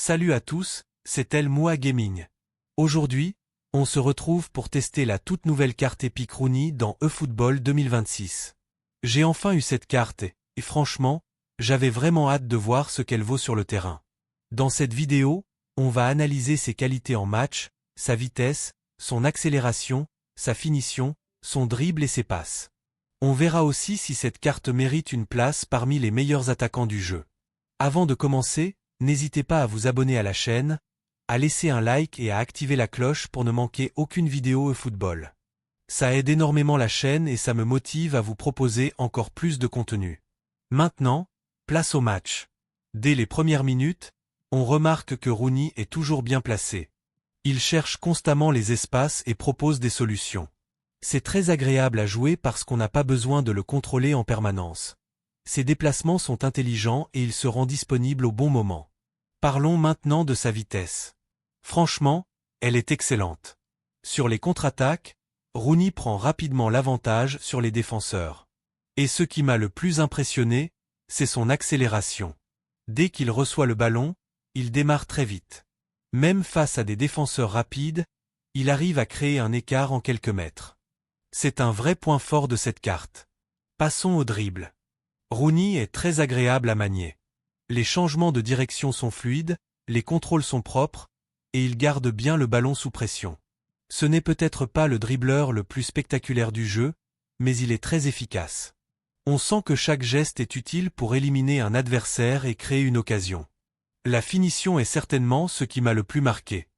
Salut à tous, c'est El Moua Gaming. Aujourd'hui, on se retrouve pour tester la toute nouvelle carte Epic Rooney dans eFootball 2026. J'ai enfin eu cette carte et franchement, j'avais vraiment hâte de voir ce qu'elle vaut sur le terrain. Dans cette vidéo, on va analyser ses qualités en match, sa vitesse, son accélération, sa finition, son dribble et ses passes. On verra aussi si cette carte mérite une place parmi les meilleurs attaquants du jeu. Avant de commencer, n'hésitez pas à vous abonner à la chaîne, à laisser un like et à activer la cloche pour ne manquer aucune vidéo eFootball. Ça aide énormément la chaîne et ça me motive à vous proposer encore plus de contenu. Maintenant, place au match. Dès les premières minutes, on remarque que Rooney est toujours bien placé. Il cherche constamment les espaces et propose des solutions. C'est très agréable à jouer parce qu'on n'a pas besoin de le contrôler en permanence. Ses déplacements sont intelligents et il se rend disponible au bon moment. Parlons maintenant de sa vitesse. Franchement, elle est excellente. Sur les contre-attaques, Rooney prend rapidement l'avantage sur les défenseurs. Et ce qui m'a le plus impressionné, c'est son accélération. Dès qu'il reçoit le ballon, il démarre très vite. Même face à des défenseurs rapides, il arrive à créer un écart en quelques mètres. C'est un vrai point fort de cette carte. Passons au dribble. Rooney est très agréable à manier. Les changements de direction sont fluides, les contrôles sont propres, et il garde bien le ballon sous pression. Ce n'est peut-être pas le dribbleur le plus spectaculaire du jeu, mais il est très efficace. On sent que chaque geste est utile pour éliminer un adversaire et créer une occasion. La finition est certainement ce qui m'a le plus marqué.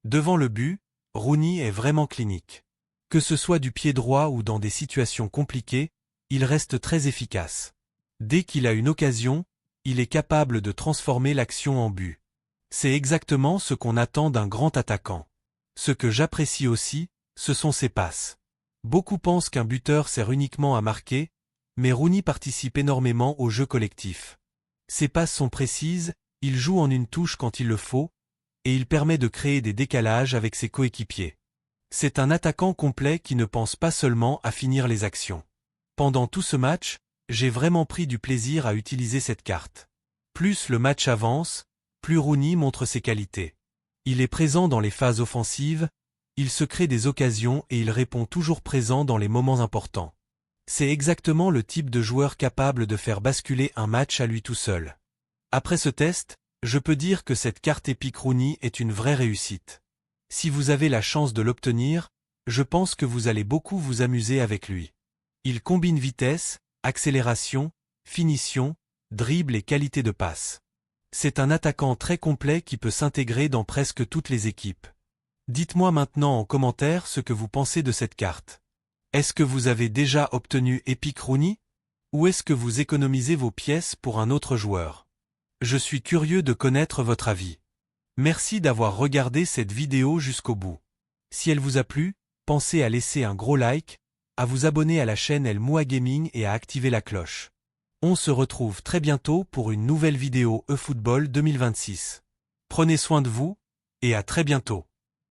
Devant le but, Rooney est vraiment clinique. Que ce soit du pied droit ou dans des situations compliquées, il reste très efficace. Dès qu'il a une occasion, il est capable de transformer l'action en but. C'est exactement ce qu'on attend d'un grand attaquant. Ce que j'apprécie aussi, ce sont ses passes. Beaucoup pensent qu'un buteur sert uniquement à marquer, mais Rooney participe énormément au jeu collectif. Ses passes sont précises, il joue en une touche quand il le faut, et il permet de créer des décalages avec ses coéquipiers. C'est un attaquant complet qui ne pense pas seulement à finir les actions. Pendant tout ce match, j'ai vraiment pris du plaisir à utiliser cette carte. Plus le match avance, plus Rooney montre ses qualités. Il est présent dans les phases offensives, il se crée des occasions et il répond toujours présent dans les moments importants. C'est exactement le type de joueur capable de faire basculer un match à lui tout seul. Après ce test, je peux dire que cette carte Epic Rooney est une vraie réussite. Si vous avez la chance de l'obtenir, je pense que vous allez beaucoup vous amuser avec lui. Il combine vitesse, accélération, finition, dribble et qualité de passe. C'est un attaquant très complet qui peut s'intégrer dans presque toutes les équipes. Dites-moi maintenant en commentaire ce que vous pensez de cette carte. Est-ce que vous avez déjà obtenu Epic Rooney? Ou est-ce que vous économisez vos pièces pour un autre joueur? Je suis curieux de connaître votre avis. Merci d'avoir regardé cette vidéo jusqu'au bout. Si elle vous a plu, pensez à laisser un gros like, à vous abonner à la chaîne El Moua Gaming et à activer la cloche. On se retrouve très bientôt pour une nouvelle vidéo eFootball 2026. Prenez soin de vous, et à très bientôt.